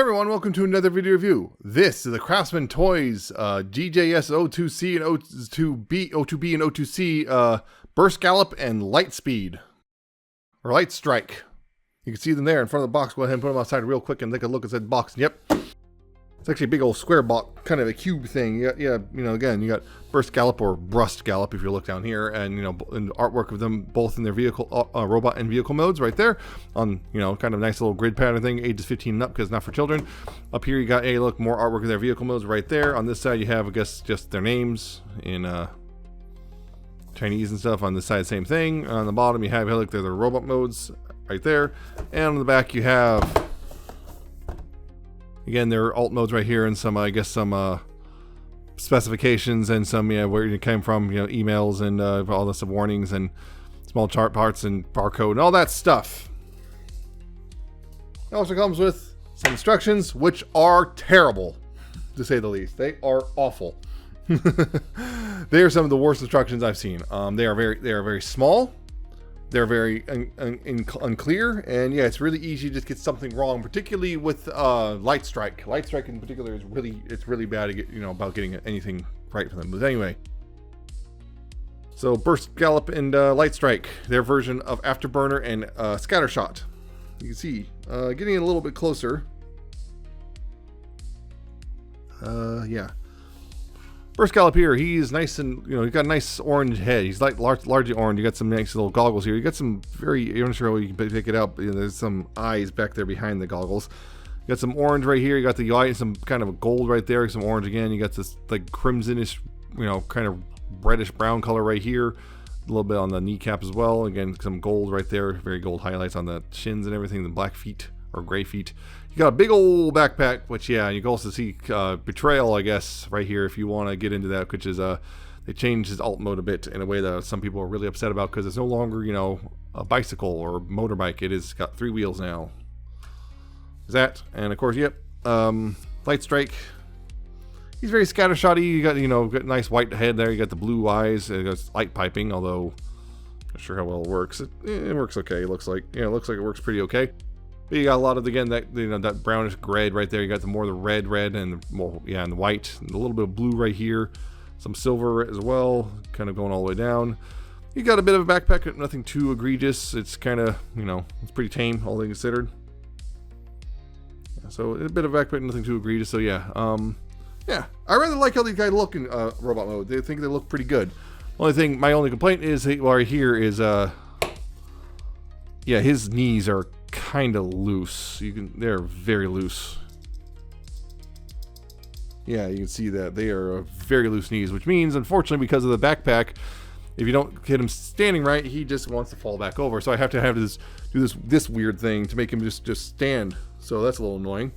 everyone, welcome to another video review. This is the Craftsman Toys GJS O2C and O2B and O2C Burst Gallop and Light Speed, or Light Strike. You can see them there in front of the box. Go ahead and put them outside real quick and take a look at that box. Yep. It's actually a big old square box, kind of a cube thing. Again, you got Burst Gallop or Burst Gallop if you look down here, and and artwork of them both in their vehicle, robot and vehicle modes right there on, kind of nice little grid pattern thing, ages 15 and up because it's not for children. Up here you got, look, more artwork of their vehicle modes right there. On this side you have, I guess, just their names in Chinese and stuff. On this side, same thing. On the bottom you have, look, they're the robot modes right there, and on the back you have, again, there are alt modes right here and some, I guess, some specifications and some, where you came from, emails and all this warnings and small chart parts and barcode and all that stuff. It also comes with some instructions, which are terrible, to say the least. They are awful. They are some of the worst instructions I've seen. They are very small. They're very unclear, and it's really easy to just get something wrong, particularly with Light Strike. Light Strike in particular is really bad to get, about getting anything right for them. But anyway, so Burst Gallop and Light Strike, their version of Afterburner and Scattershot. You can see, getting a little bit closer. Burst Gallop here, he's nice and, he's got a nice orange head. He's like largely orange. You got some nice little goggles here. You got some you're not sure how you can pick it up. There's some eyes back there behind the goggles. You got some orange right here. You got the white, some kind of a gold right there. Some orange again. You got this like crimsonish, kind of reddish brown color right here. A little bit on the kneecap as well. Again, some gold right there. Very gold highlights on the shins and everything. The black feet or gray feet. You got a big old backpack, which, you can also see Betrayal, I guess, right here if you want to get into that, which is, they changed his alt mode a bit in a way that some people are really upset about because it's no longer, a bicycle or motorbike. It is got 3 wheels now. Is that, and of course, Light Strike. He's very scattershotty. You got, got a nice white head there. You got the blue eyes. It got light piping, although not sure how well it works. It works okay. It looks like, it looks like it works pretty okay. But you got a lot of, again, that that brownish red right there. You got the more the red and the more, and the white, and a little bit of blue right here, some silver as well, kind of going all the way down. You got a bit of a backpack, but nothing too egregious. It's kind of, it's pretty tame, all things considered. So a bit of a backpack, nothing too egregious. So I rather like how these guys look in robot mode. They think they look pretty good. My only complaint is right here is his knees are kind of loose. They're very loose. You can see that they are very loose knees, which means, unfortunately, because of the backpack, if you don't hit him standing right, he just wants to fall back over. So I have to do this weird thing to make him just stand. So that's a little annoying.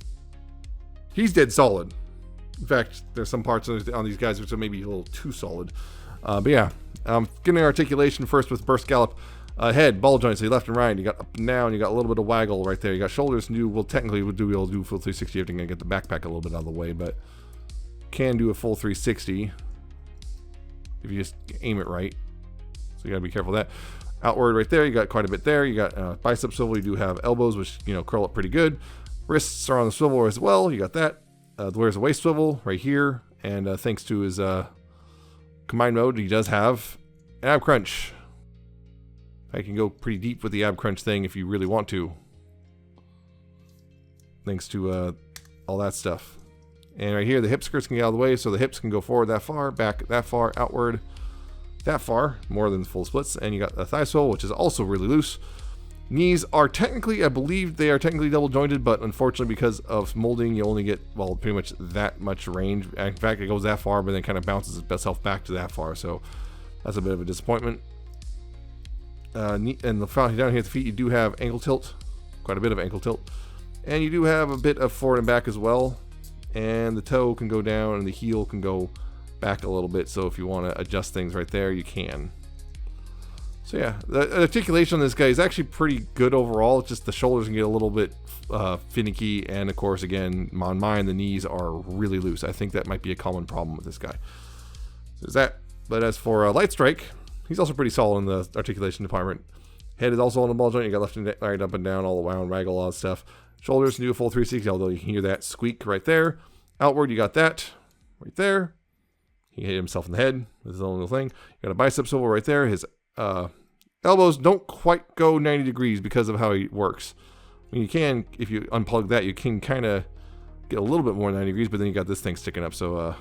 He's dead solid. In fact, there's some parts on these guys which are maybe a little too solid. Getting articulation first with Burst Gallop. Head, ball joints, so left and right. You got up and down. You got a little bit of waggle right there. You got shoulders. Technically, we'll be able to do full 360. You have to get the backpack a little bit out of the way, but can do a full 360 if you just aim it right. So you gotta be careful of that. Outward right there. You got quite a bit there. You got bicep swivel. You do have elbows, which curl up pretty good. Wrists are on the swivel as well. You got that. There's a waist swivel right here, and thanks to his combined mode, he does have an ab crunch. I can go pretty deep with the ab crunch thing if you really want to. Thanks to all that stuff. And right here, the hip skirts can get out of the way, so the hips can go forward that far, back that far, outward that far, more than full splits. And you got the thigh swivel, which is also really loose. Knees are technically, I believe they are technically double jointed, but unfortunately because of molding, you only get, pretty much that much range. In fact, it goes that far, but then kind of bounces itself back to that far. So that's a bit of a disappointment. And down here at the feet, you do have ankle tilt, quite a bit of ankle tilt, and you do have a bit of forward and back as well. And the toe can go down, and the heel can go back a little bit. So if you want to adjust things right there, you can. So the articulation on this guy is actually pretty good overall. It's just the shoulders can get a little bit finicky, and of course, again, on mine, the knees are really loose. I think that might be a common problem with this guy. So there's that. But as for Light Strike, he's also pretty solid in the articulation department. Head is also on the ball joint. You got left and right, up and down, all around, waggle, all that stuff. Shoulders can do a full 360, although you can hear that squeak right there. Outward, you got that right there. He hit himself in the head with his own little thing. You got a bicep swivel right there. His elbows don't quite go 90 degrees because of how he works. I mean, you can, if you unplug that, you can kind of get a little bit more 90 degrees, but then you got this thing sticking up, so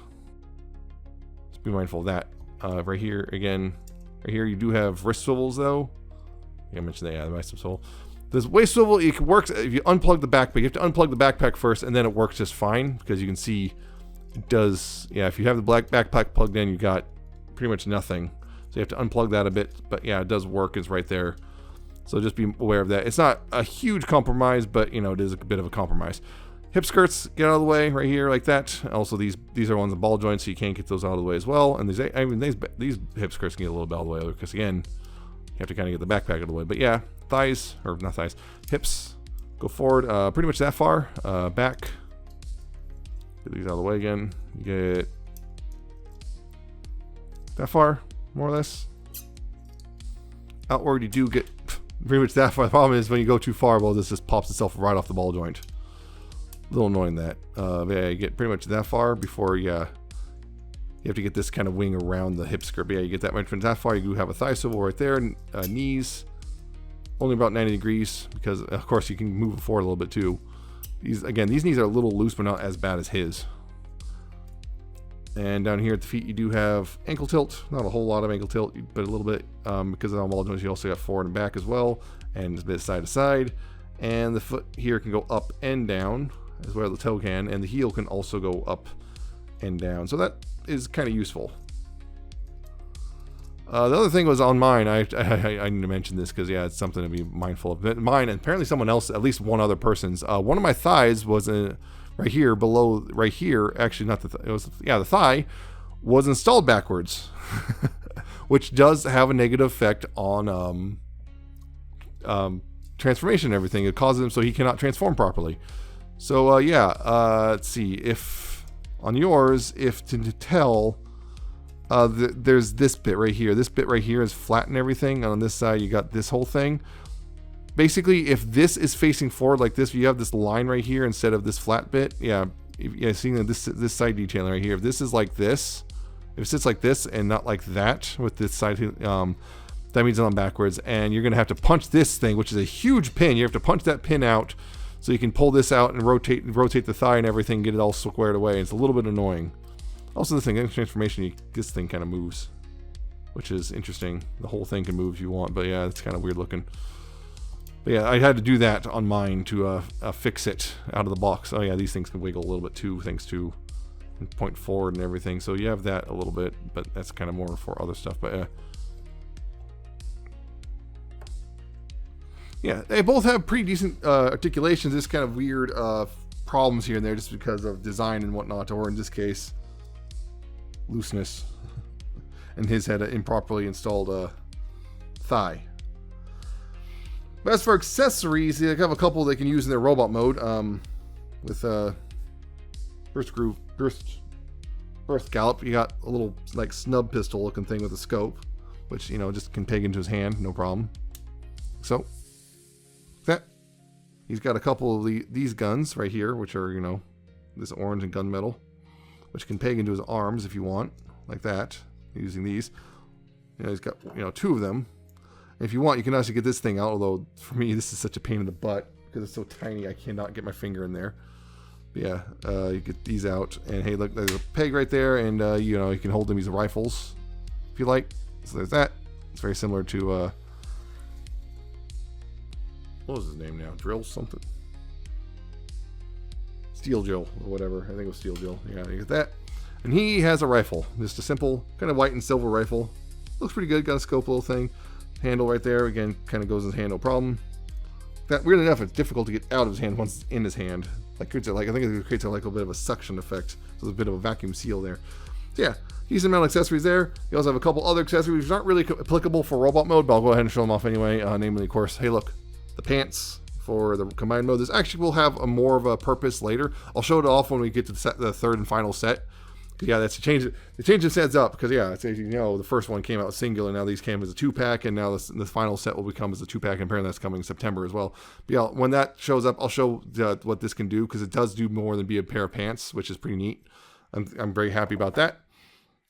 just be mindful of that. Right here, again, right here, you do have wrist swivels, though. I mentioned that, yeah, the bicep swivel. This waist swivel, it works if you unplug the backpack. You have to unplug the backpack first, and then it works just fine, because you can see it does, yeah, if you have the black backpack plugged in, you got pretty much nothing. So you have to unplug that a bit, but yeah, it does work. It's right there. So just be aware of that. It's not a huge compromise, but you know, it is a bit of a compromise. Hip skirts, get out of the way right here like that. Also, these are ones with ball joints, so you can't get those out of the way as well. And these hip skirts can get a little bit out of the way because again, you have to kind of get the backpack out of the way. But yeah, thighs, or not thighs, hips, go forward pretty much that far. Back, get these out of the way again. You get that far, more or less. Outward, you do get pretty much that far. The problem is when you go too far, well, this just pops itself right off the ball joint. A little annoying that. Yeah, you get pretty much that far before you have to get this kind of wing around the hip skirt. But yeah, you get that much that far. You do have a thigh swivel right there. Knees, only about 90 degrees because, of course, you can move it forward a little bit too. These knees are a little loose, but not as bad as his. And down here at the feet, you do have ankle tilt. Not a whole lot of ankle tilt, but a little bit because of the ball joints. You also got forward and back as well, and a bit side to side. And the foot here can go up and down, as well as the toe can, and the heel can also go up and down. So that is kind of useful. The other thing was on mine. I need to mention this because yeah, it's something to be mindful of. Mine and apparently someone else, at least one other person's. One of my thighs was right here below, right here. Actually, not the it was the thigh was installed backwards, which does have a negative effect on transformation and everything. It causes him so he cannot transform properly. So yeah, let's see if on yours, if to tell, there's this bit right here. This bit right here is flat and everything. And on this side, you got this whole thing. Basically, if this is facing forward like this, you have this line right here instead of this flat bit. Yeah, seeing this side detailing right here. If this is like this, if it sits like this and not like that with this side, that means it's on backwards. And you're gonna have to punch this thing, which is a huge pin. You have to punch that pin out so you can pull this out and rotate the thigh and everything, get it all squared away. It's a little bit annoying. Also, this thing, in transformation, this thing kind of moves, which is interesting. The whole thing can move if you want, but yeah, it's kind of weird looking. But yeah, I had to do that on mine to fix it out of the box. Oh yeah, these things can wiggle a little bit too, thanks to and point forward and everything. So you have that a little bit, but that's kind of more for other stuff. But yeah, they both have pretty decent articulations. This kind of weird problems here and there just because of design and whatnot, or in this case, looseness. And his had an improperly installed thigh. But as for accessories, they have a couple they can use in their robot mode with Burst Gallop. You got a little like snub pistol looking thing with a scope, which you know just can peg into his hand, no problem. So that he's got a couple of these guns right here, which are this orange and gunmetal, which can peg into his arms if you want, like that, using these. He's got two of them. If you want, you can actually get this thing out, although for me this is such a pain in the butt because it's so tiny I cannot get my finger in there. But yeah, you get these out, and hey, look, there's a peg right there, and you can hold them as rifles if you like. So there's that. It's very similar to what was his name now? Drill something? Steel Jill or whatever. I think it was Steel Jill. Yeah, you get that. And he has a rifle, just a simple kind of white and silver rifle. Looks pretty good. Got a scope little thing. Handle right there, again, kind of goes in his hand, no problem. That weirdly enough, it's difficult to get out of his hand once it's in his hand. I think it creates a bit of a suction effect. So there's a bit of a vacuum seal there. So yeah, decent amount of accessories there. You also have a couple other accessories which aren't really applicable for robot mode, but I'll go ahead and show them off anyway. Namely, of course, hey look, the pants for the combined mode. This actually will have a more of a purpose later. I'll show it off when we get to the third and final set. Yeah, that's a change. The change the sets up because yeah, it's, you know, the first one came out singular. Now these came as a 2-pack, and now the final set will become as a 2-pack. And apparently that's coming in September as well. But yeah, when that shows up, I'll show what this can do because it does do more than be a pair of pants, which is pretty neat. I'm very happy about that.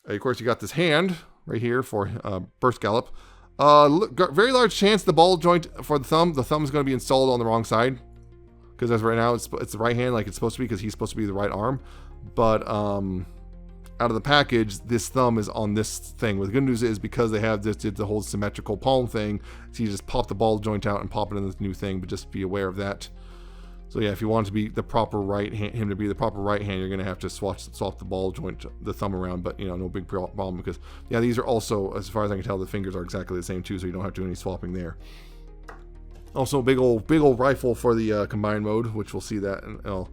Of course, you got this hand right here for Burst Gallop. Very large chance the ball joint for the thumb. The thumb is going to be installed on the wrong side because as right now it's the right hand like it's supposed to be because he's supposed to be the right arm. But out of the package, this thumb is on this thing. Well, the good news is because they have this, did the whole symmetrical palm thing, so you just pop the ball joint out and pop it in this new thing, but just be aware of that. So yeah, if you want to be the proper right hand, him to be the proper right hand, you're going to have to swap the ball joint, the thumb around, but you know, no big problem because yeah, these are also, as far as I can tell, the fingers are exactly the same too, so you don't have to do any swapping there. Also, big old rifle for the combined mode, which we'll see that, and we'll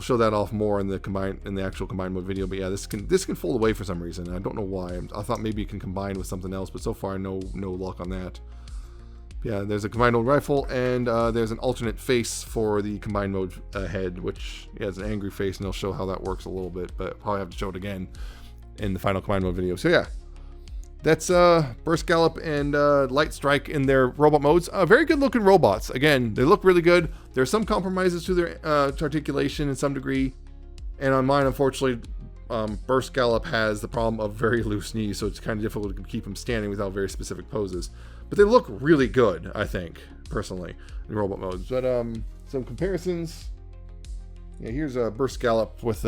show that off more in the actual combined mode video. But yeah, this can fold away for some reason. I don't know why. I thought maybe it can combine with something else, but so far no luck on that. Yeah, there's a combined mode rifle, and there's an alternate face for the combined mode head, which yeah, is an angry face, and I'll show how that works a little bit, but I'll probably have to show it again in the final combined mode video. So yeah, that's Burst Gallop and Light Strike in their robot modes. Very good looking robots. Again, they look really good. There's some compromises to their articulation in some degree. And on mine, unfortunately, Burst Gallop has the problem of very loose knees, so it's kind of difficult to keep them standing without very specific poses. But they look really good, I think, personally, in robot modes. But some comparisons. Yeah, here's Burst Gallop with,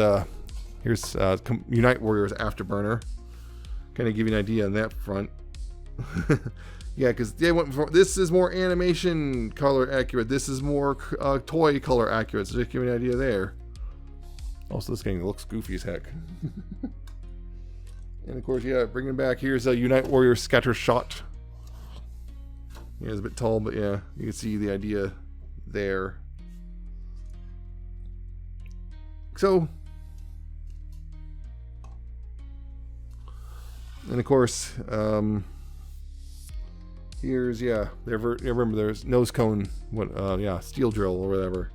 here's Unite Warriors Afterburner. Kind of give you an idea on that front. Yeah, because they went for, this is more animation color accurate. This is more toy color accurate. So just give you an idea there. Also, this game looks goofy as heck. And of course, yeah, bringing it back. Here's a Unite Warrior Scattershot. Yeah, it's a bit tall, but yeah, you can see the idea there. So, and of course, here's, yeah, remember there's nose cone, yeah, steel drill or whatever.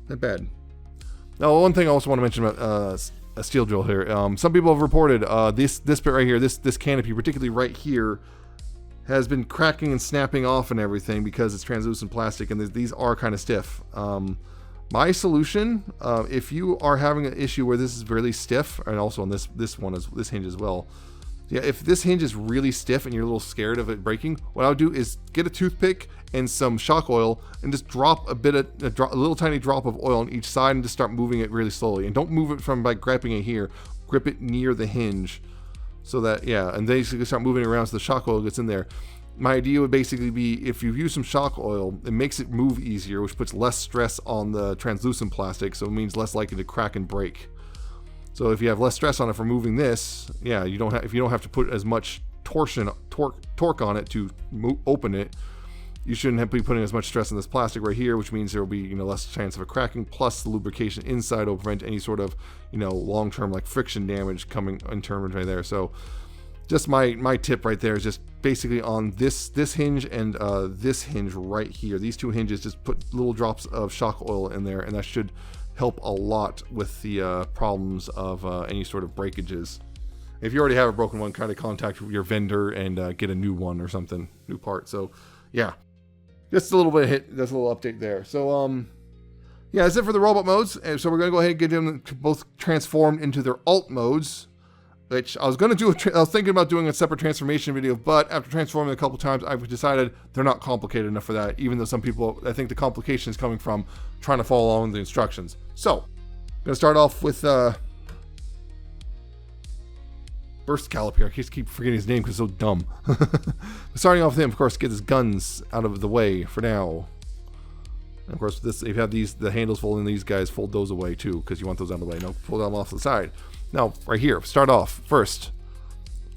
Not bad. Now, one thing I also want to mention about a steel drill here. Some people have reported this bit right here, this canopy, particularly right here, has been cracking and snapping off and everything because it's translucent plastic, and these are kind of stiff. My solution, if you are having an issue where this is really stiff, and also on this hinge as well, yeah, if this hinge is really stiff and you're a little scared of it breaking, what I would do is get a toothpick and some shock oil and just drop a little tiny drop of oil on each side and just start moving it really slowly. And don't move it from like grabbing it here, grip it near the hinge, so that, yeah, and then you start moving it around so the shock oil gets in there. My idea would basically be, if you use some shock oil, it makes it move easier, which puts less stress on the translucent plastic, so it means less likely to crack and break. So if you have less stress on it for moving this, yeah, if you don't have to put as much torque on it to open it, you shouldn't have to be putting as much stress on this plastic right here, which means there will be, less chance of a cracking. Plus, the lubrication inside will prevent any sort of, long-term like friction damage coming in terms right there. So, just my tip right there is just basically on this hinge and this hinge right here. These two hinges, just put little drops of shock oil in there, and that should help a lot with the problems of any sort of breakages. If you already have a broken one, kind of contact your vendor and get a new one or something, new part. So, yeah. Just a little bit of hit. That's a little update there. So, yeah, that's it for the robot modes. And so we're going to go ahead and get them both transformed into their alt modes, which I was going to do. I was thinking about doing a separate transformation video, but after transforming a couple times, I've decided they're not complicated enough for that, even though some people, I think the complication is coming from trying to follow along the instructions. So, I'm going to start off with Burst Gallop here. I keep forgetting his name because it's so dumb. Starting off with him, of course, get his guns out of the way for now. And of course, this, if you have the handles folding, these guys fold those away too, because you want those out of the way. No, fold them off to the side. Now, right here, start off first.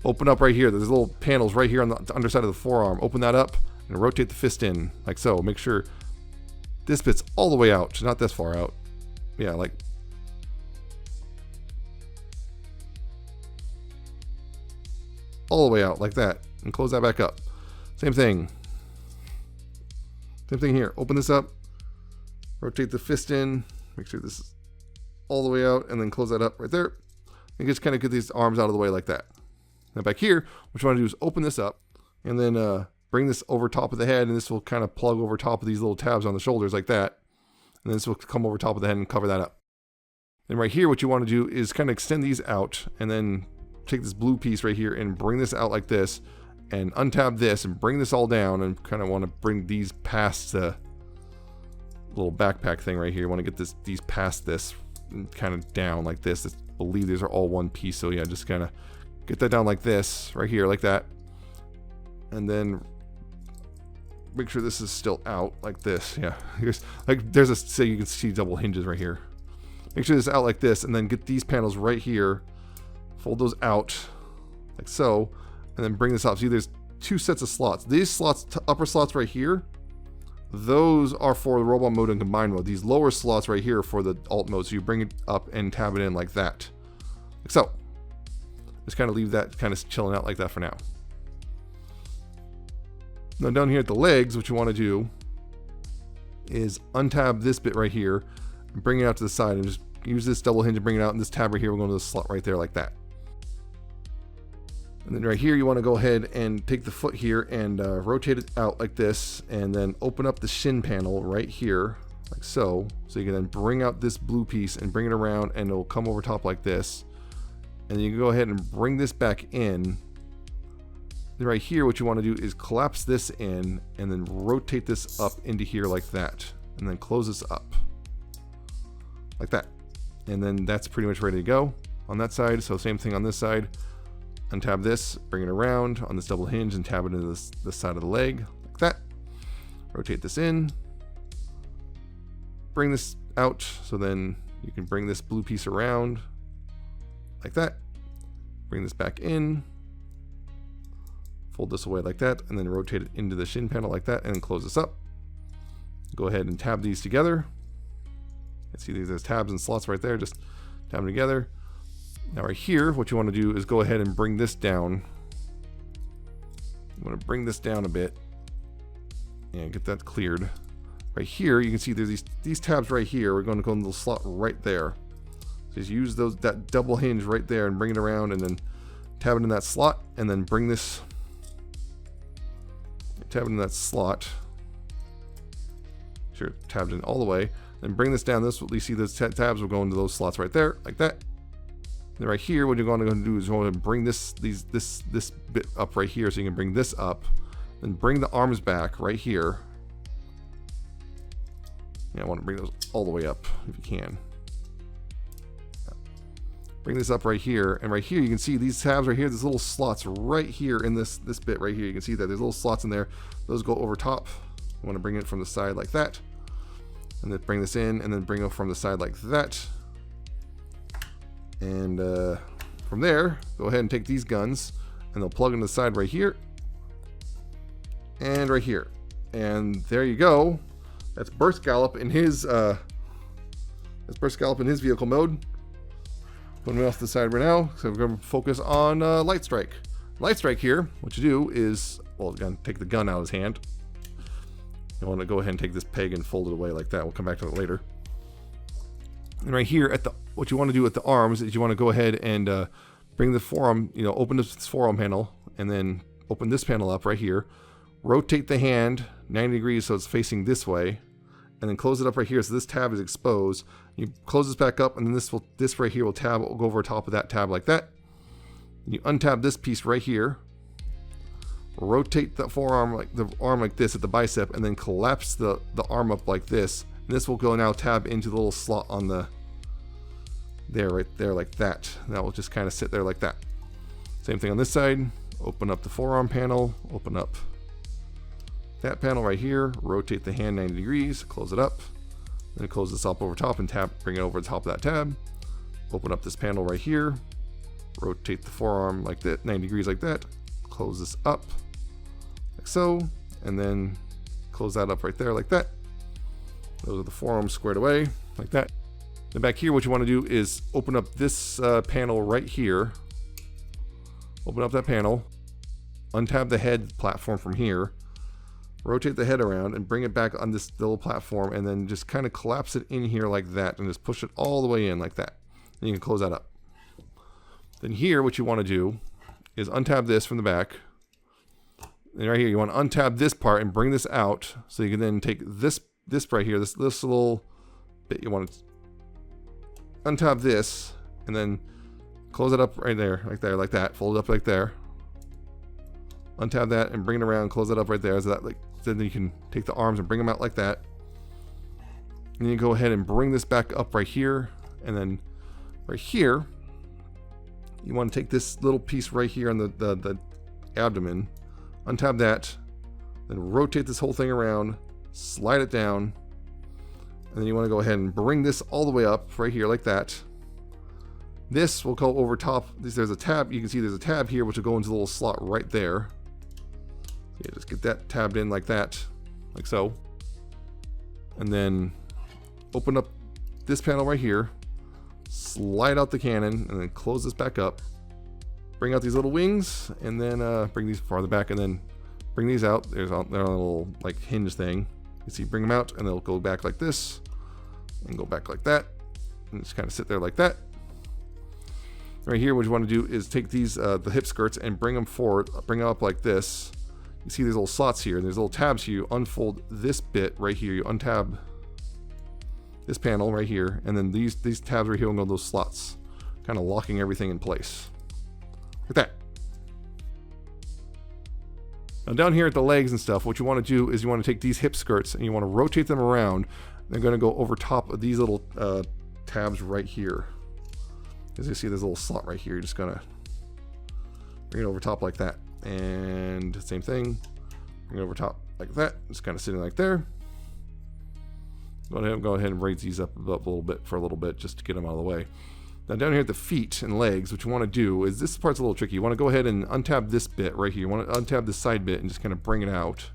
Open up right here. There's little panels right here on the underside of the forearm. Open that up and rotate the fist in like so. Make sure this bit's all the way out, not this far out. Yeah, like all the way out like that, and close that back up. Same thing here. Open this up, rotate the fist in, make sure this is all the way out, and then close that up right there. And just kind of get these arms out of the way like that. Now back here, what you want to do is open this up, and then bring this over top of the head, and this will kind of plug over top of these little tabs on the shoulders like that. And then this will come over top of the head and cover that up. And right here, what you want to do is kind of extend these out, and then take this blue piece right here and bring this out like this, and untab this and bring this all down, and kind of want to bring these past the little backpack thing right here. You want to get these past this and kind of down like this. I believe these are all one piece, so yeah, just kind of get that down like this, right here, like that. And then make sure this is still out like this. Yeah, there's a, say you can see double hinges right here. Make sure this is out like this, and then get these panels right here, fold those out like so, and then bring this up. See, there's two sets of slots. These slots, upper slots right here, those are for the robot mode and combined mode. These lower slots right here are for the alt mode. So you bring it up and tab it in like that. Like so. Just kind of leave that kind of chilling out like that for now. Now down here at the legs, what you want to do is untab this bit right here and bring it out to the side, and just use this double hinge to bring it out, and this tab right here will go into the slot right there like that. And then right here, you want to go ahead and take the foot here and rotate it out like this, and then open up the shin panel right here, like so. So you can then bring out this blue piece and bring it around, and it'll come over top like this. And then you can go ahead and bring this back in. Then right here, what you want to do is collapse this in, and then rotate this up into here like that. And then close this up. Like that. And then that's pretty much ready to go on that side. So same thing on this side. Untab this, bring it around on this double hinge, and tab it into this side of the leg, like that. Rotate this in. Bring this out, so then you can bring this blue piece around, like that. Bring this back in. Fold this away like that, and then rotate it into the shin panel like that, and then close this up. Go ahead and tab these together. You see these as tabs and slots right there, just tab them together. Now right here, what you want to do is go ahead and bring this down. You want to bring this down a bit and get that cleared. Right here, you can see there's these tabs right here. We're going to go in the slot right there. So just use that double hinge right there and bring it around, and then tab it in that slot, and then bring this, tab it in that slot. Sure, it tabbed in all the way. Then bring this down. This, you see those tabs will go into those slots right there, like that. And right here, what you're going to do is you're going to bring this bit up right here, so you can bring this up, then bring the arms back right here. Yeah, I want to bring those all the way up if you can. Bring this up right here, and right here you can see these tabs right here. There's little slots right here in this bit right here. You can see that there's little slots in there. Those go over top. You want to bring it from the side like that, and then bring this in, and then bring it from the side like that. And from there, go ahead and take these guns, and they'll plug into the side right here and right here. And there you go. That's Burst Gallop in his vehicle mode. Putting it off to the side right now, so we're going to focus on Light Strike. Light Strike here, what you do is, well, again, take the gun out of his hand. You want to go ahead and take this peg and fold it away like that. We'll come back to it later. And right here, what you want to do with the arms is you want to go ahead and bring the forearm, open this forearm panel, and then open this panel up right here. Rotate the hand 90 degrees so it's facing this way, and then close it up right here so this tab is exposed. You close this back up, and then this right here will go over top of that tab like that. And you untab this piece right here. Rotate the forearm like this at the bicep, and then collapse the arm up like this. And this will go now tab into the little slot on the right there like that. And that will just kind of sit there like that. Same thing on this side. Open up the forearm panel. Open up that panel right here. Rotate the hand 90 degrees. Close it up. Then close this up over top and bring it over the top of that tab. Open up this panel right here. Rotate the forearm like that, 90 degrees like that. Close this up like so, and then close that up right there like that. Those are the forearms squared away like that. Then back here, what you want to do is open up this panel right here. Open up that panel. Untab the head platform from here. rotate the head around and bring it back on this little platform, and then just kind of collapse it in here like that, and just push it all the way in like that. And you can close that up. Then here, what you want to do is untab this from the back. And right here, you want to untab this part and bring this out, so you can then take this right here, this little bit. You want to untab this and then close it up right there, like that. Fold it up like there. Untab that and bring it around, close it up right there. So that, like, then you can take the arms and bring them out like that. And then you go ahead and bring this back up right here, and then right here, you want to take this little piece right here on the abdomen, untab that, then rotate this whole thing around, slide it down, and then you want to go ahead and bring this all the way up right here like that. This will go over top. There's a tab. You can see there's a tab here which will go into the little slot right there. Yeah, just get that tabbed in like that, like so. And then open up this panel right here, slide out the cannon, and then close this back up. Bring out these little wings, and then bring these farther back, and then bring these out. There's a little like hinge thing. You see, bring them out, and they'll go back like this, and go back like that, and just kind of sit there like that. Right here, what you want to do is take these the hip skirts and bring them forward, bring them up like this. You see these little slots here, and there's little tabs here. You unfold this bit right here. You untab this panel right here, and then these tabs right here will go to those slots, kind of locking everything in place. Like that. Now down here at the legs and stuff, what you want to do is you want to take these hip skirts and you want to rotate them around. They're going to go over top of these little tabs right here. As you see, this little slot right here, you're just going to bring it over top like that. And same thing, bring it over top like that. Just kind of sitting like there. Go ahead and raise these up a little bit for a little bit just to get them out of the way. Now down here at the feet and legs, what you want to do is, this part's a little tricky. You want to go ahead and untab this bit right here. You want to untab this side bit and just kind of bring it out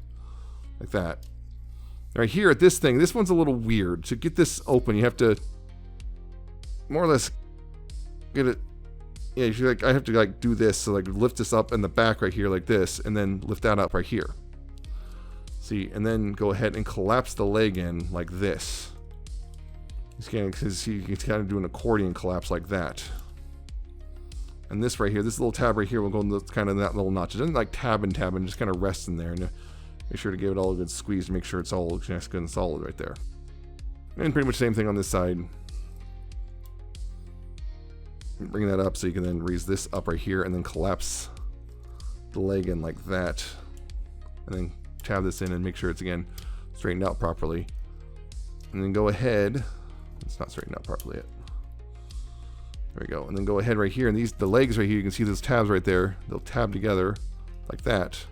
like that. Right here at this thing, this one's a little weird. To get this open, you have to more or less get it. Yeah, I have to like do this, so like lift this up in the back right here like this, and then lift that up right here. See, and then go ahead and collapse the leg in like this. You can kind of do an accordion collapse like that. And this right here, this little tab right here will go in kind of that little notch. It doesn't like tab and just kind of rest in there. And make sure to give it all a good squeeze to make sure it's all nice, good and solid right there. And pretty much the same thing on this side. Bring that up so you can then raise this up right here and then collapse the leg in like that. And then tab this in and make sure it's, again, straightened out properly. And then go ahead. It's not straightened out properly yet. There we go. And then go ahead right here. And the legs right here, you can see those tabs right there. They'll tab together like that.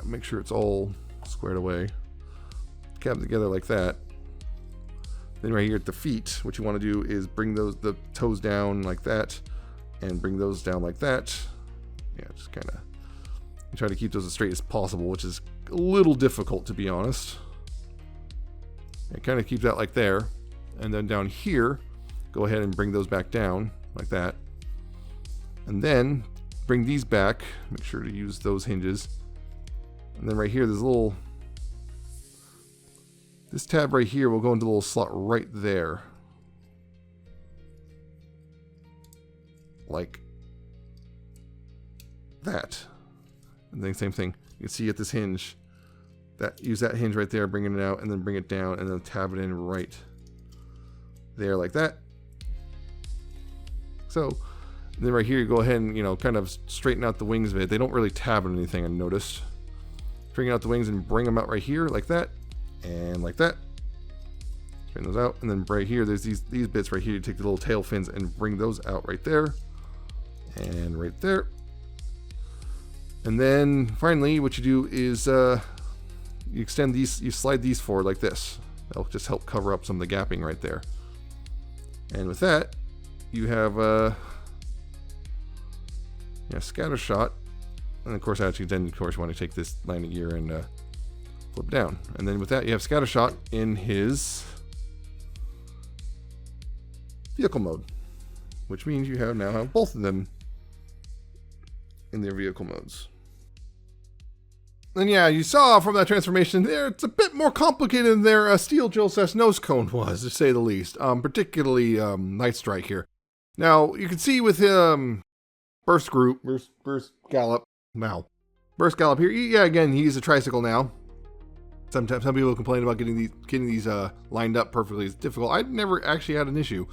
Make sure it's all squared away. Tab together like that. Then right here at the feet, what you want to do is bring the toes down like that, and bring those down like that. Yeah, just kind of try to keep those as straight as possible, which is a little difficult, to be honest. And kind of keep that like there. And then down here, go ahead and bring those back down like that. And then bring these back. Make sure to use those hinges. And then right here, this tab right here will go into the little slot right there. Like that. And then same thing. You can see at this hinge, use that hinge right there, bringing it out, and then bring it down, and then tab it in right there like that. So then right here, you go ahead and kind of straighten out the wings of it. They don't really tab on anything, I noticed. Bring out the wings and bring them out right here like that, and like that. Bring those out, and then right here, there's these bits right here. You take the little tail fins and bring those out right there, and right there. And then finally, what you do is you extend these, you slide these forward like this. That'll just help cover up some of the gapping right there. And with that, you have Scattershot. And of course, actually, then of course, you want to take this landing gear and flip down. And then with that, you have Scattershot in his vehicle mode, which means you now have both of them in their vehicle modes. And yeah, you saw from that transformation there, it's a bit more complicated than their Steel Drill / Nose Cone was, to say the least. Particularly Night Strike here. Now, you can see with Burst Gallop. Wow. Burst Gallop here. Yeah, again, he's a tricycle now. Sometimes some people complain about getting these lined up perfectly. It's difficult. I never actually had an issue.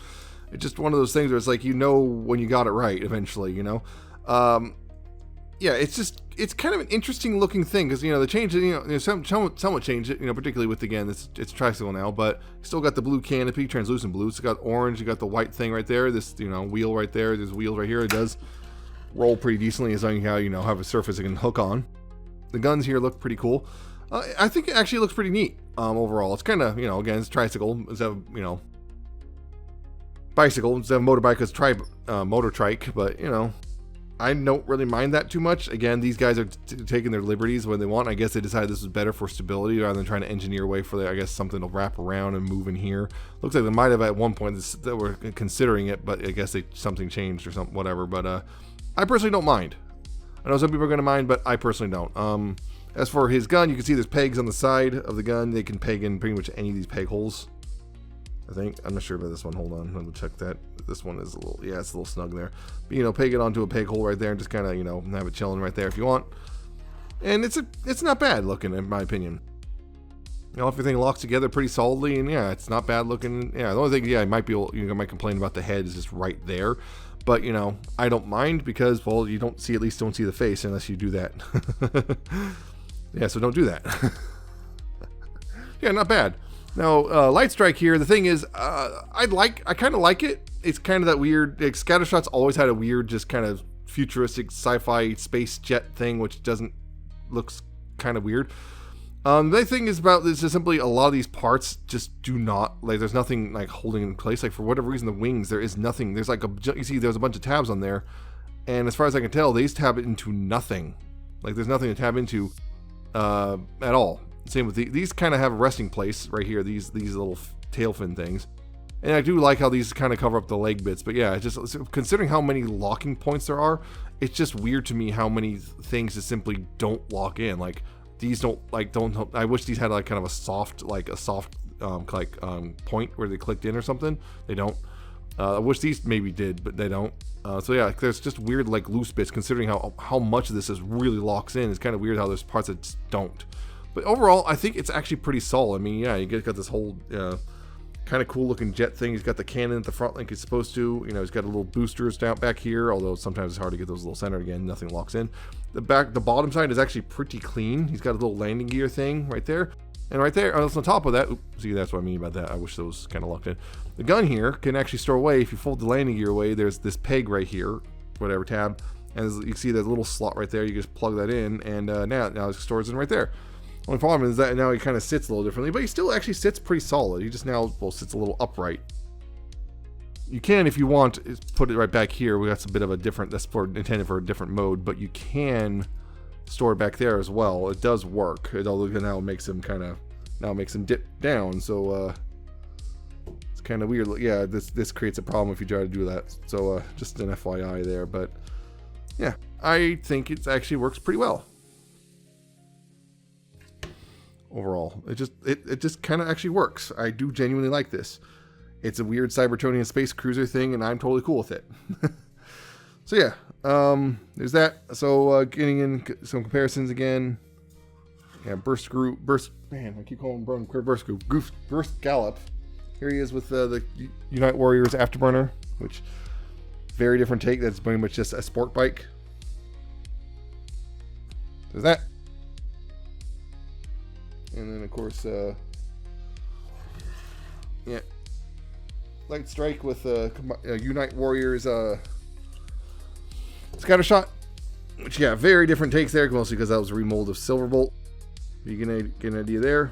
It's just one of those things where it's like, you know, when you got it right eventually, you know. Yeah, it's kind of an interesting looking thing because, you know, the change, you know, somewhat changed it, you know, particularly with, again, it's tricycle now, but still got the blue canopy, translucent blue. It's got orange. You got the white thing right there. This, you know, wheel right there. There's wheels right here. It does roll pretty decently as long as you know, have a surface it can hook on. The guns here look pretty cool. I think it actually looks pretty neat overall. It's kind of, you know, again, it's tricycle instead of, you know, bicycle instead of motorbike. It's motor trike, but, you know, I don't really mind that too much. Again, these guys are taking their liberties when they want. I guess they decided this was better for stability rather than trying to engineer a way for, I guess, something to wrap around and move in here. Looks like they might have at one point that were considering it, but I guess something changed or something, whatever. But I personally don't mind. I know some people are going to mind, but I personally don't. As for his gun, you can see there's pegs on the side of the gun. They can peg in pretty much any of these peg holes. I think. I'm not sure about this one. Hold on. I'll check that. This one is a little, yeah, it's a little snug there. But, you know, peg it onto a peg hole right there and just kind of, you know, have it chilling right there if you want. And it's not bad looking, in my opinion. You know, everything locks together pretty solidly, and yeah, it's not bad looking. Yeah, the only thing, yeah, might complain about the head is just right there. But, you know, I don't mind because, well, you don't see the face unless you do that. Yeah, so don't do that. Yeah, not bad. Now, Light Strike here, the thing is, I kind of like it. It's kind of that weird, like, Scattershot's always had a weird, just kind of futuristic sci-fi space jet thing, which looks kind of weird. The thing is about this is simply a lot of these parts just do not, like, there's nothing, like, holding in place. Like, for whatever reason, the wings, there is nothing. There's, like, you see there's a bunch of tabs on there, and as far as I can tell, these tab into nothing. Like, there's nothing to tab into at all. Same with these kind of have a resting place right here, these little tail fin things. And I do like how these kind of cover up the leg bits, but yeah, it's just considering how many locking points there are, it's just weird to me how many things just simply don't lock in. Like these don't. I wish these had like kind of a soft point where they clicked in or something. They don't. I wish these maybe did, but they don't. So yeah, there's just weird like loose bits considering how much of this is really locks in. It's kind of weird how there's parts that just don't. But overall, I think it's actually pretty solid. I mean, yeah, you got this whole kind of cool looking jet thing. He's got the cannon at the front like it's supposed to. You know, he's got a little boosters down back here, although sometimes it's hard to get those little centered again. Nothing locks in. The bottom side is actually pretty clean. He's got a little landing gear thing right there. And right there, on top of that, see, that's what I mean by that. I wish those kind of locked in. The gun here can actually store away. If you fold the landing gear away, there's this peg right here, whatever tab. And you can see that little slot right there. You just plug that in, and now it stores in right there. Only problem is that now he kind of sits a little differently, but he still actually sits pretty solid. He just now, well, sits a little upright. You can, if you want, put it right back here. We got a bit of a different, that's intended for a different mode, but you can store it back there as well. It does work. Although now it makes him dip down, so it's kind of weird. Yeah, this creates a problem if you try to do that. So just an FYI there, but yeah, I think it actually works pretty well. Overall, it just kind of actually works. I do genuinely like this. It's a weird Cybertronian space cruiser thing, and I'm totally cool with it. So yeah, there's that. So getting in some comparisons again. Yeah, Burst, man, I keep calling him Burst Gallop. Here he is with the Unite Warriors Afterburner, which very different take. That's pretty much just a sport bike. There's that. And then, of course, yeah, Light Strike with Unite Warriors Scattershot, which, yeah, very different takes there, mostly because that was a remold of Silverbolt. You can get an idea there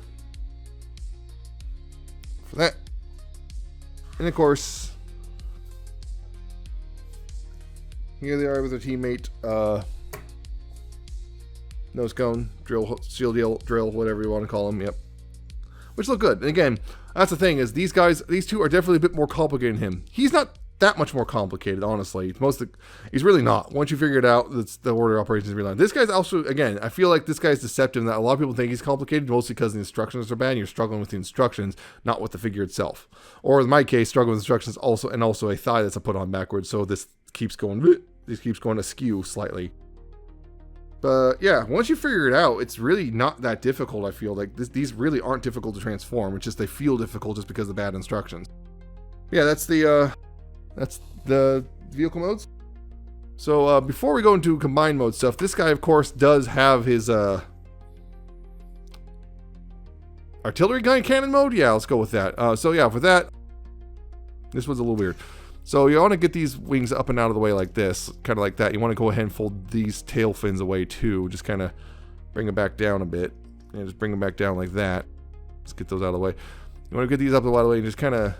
for that. And, of course, here they are with their teammate, Nose Cone, Shield Drill, whatever you want to call them, yep. Which look good. And again, that's the thing, is these two are definitely a bit more complicated than him. He's not that much more complicated, honestly. He's really not. Once you figure it out, that's the order of operations is really. This guy's also, again, I feel like this guy's deceptive in that a lot of people think he's complicated, mostly because the instructions are bad. And you're struggling with the instructions, not with the figure itself. Or in my case, struggling with instructions also a thigh that's a put on backwards. So this keeps going askew slightly. But yeah, once you figure it out, it's really not that difficult. I feel like these really aren't difficult to transform. It's just they feel difficult just because of the bad instructions. Yeah, that's the vehicle modes. So before we go into combined mode stuff, this guy of course does have his artillery gun cannon mode. Yeah, let's go with that. So yeah, for that, this was a little weird. So you want to get these wings up and out of the way like this, kind of like that. You want to go ahead and fold these tail fins away too. Just kind of bring them back down a bit. And just bring them back down like that. Let's get those out of the way. You want to get these up the way and just kind of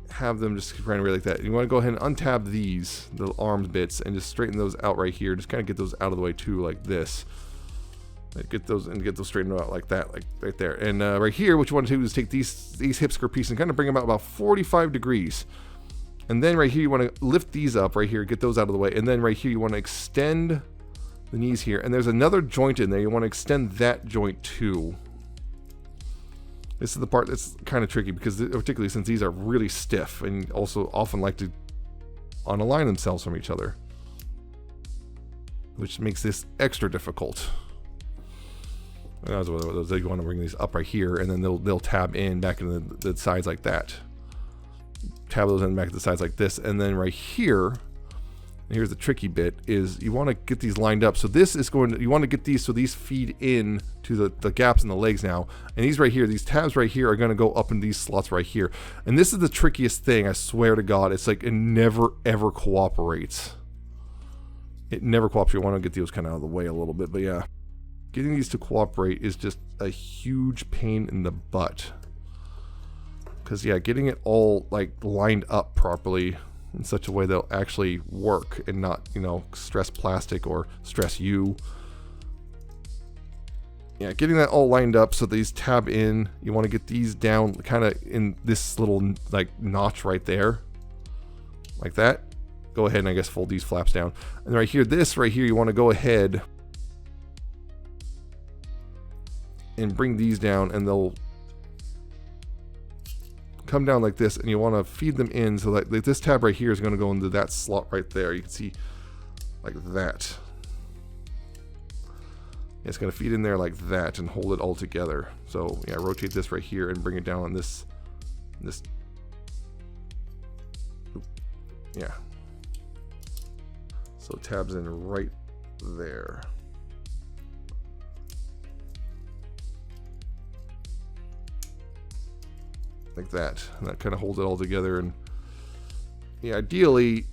have them just kind of like that. You want to go ahead and untab these little arms bits and just straighten those out right here. Just kind of get those out of the way too, like this. Get those straightened out like that, like right there. And right here, what you want to do is take these hip skirt pieces and kind of bring them out about 45 degrees. And then right here, you want to lift these up right here, get those out of the way. And then right here, you want to extend the knees here. And there's another joint in there. You want to extend that joint too. This is the part that's kind of tricky because particularly since these are really stiff and also often like to unalign themselves from each other, which makes this extra difficult. You want to bring these up right here, and then they'll tab in back into the sides like that. Tab those in back to the sides like this, and then right here, here's the tricky bit: is you want to get these lined up. So this is you want to get these so these feed in to the gaps in the legs now, and these right here, these tabs right here are going to go up in these slots right here. And this is the trickiest thing. I swear to God, it's like it never ever cooperates. It never cooperates. You want to get those kind of out of the way a little bit, but yeah. Getting these to cooperate is just a huge pain in the butt. Because, yeah, getting it all, like, lined up properly in such a way that it'll actually work and not, you know, stress plastic or stress you. Yeah, getting that all lined up so these tab in. You want to get these down kind of in this little, like, notch right there. Like that. Go ahead and, I guess, fold these flaps down. And right here, this right here, you want to go ahead and bring these down, and they'll come down like this, and you want to feed them in so that this tab right here is going to go into that slot right there. You can see like that. It's going to feed in there like that and hold it all together. So yeah, rotate this right here and bring it down on this. Yeah. So tabs in right there. Like that, and that kind of holds it all together. And yeah, ideally,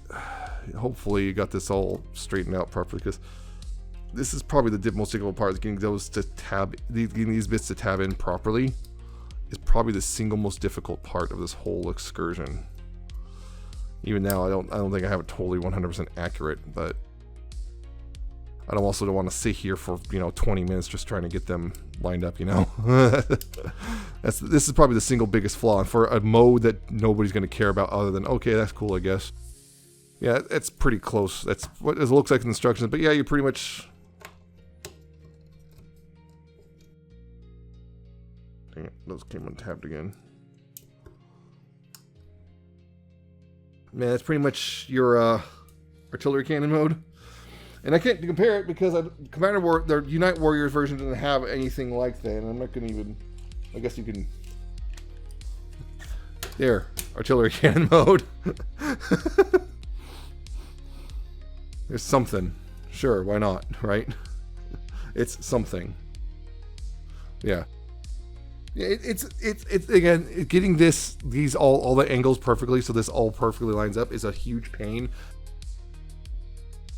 hopefully you got this all straightened out properly, because this is probably the most difficult part, is getting those to getting these bits to tab in properly is probably the single most difficult part of this whole excursion. Even now, I don't think I have it totally 100% accurate, but I don't want to sit here for 20 minutes just trying to get them lined up. This is probably the single biggest flaw, and for a mode that nobody's going to care about other than, okay, that's cool, I guess. Yeah, it's pretty close. That's what it looks like in the instructions, but yeah, you pretty much. Dang it, those came untabbed again. Man, that's pretty much your artillery cannon mode. And I can't compare it because the Unite Warriors version doesn't have anything like that. And I'm not going to even, I guess you can, there, artillery cannon mode. There's something. Sure, why not, right? It's something. Yeah. It's again, getting all the angles perfectly so this all perfectly lines up is a huge pain.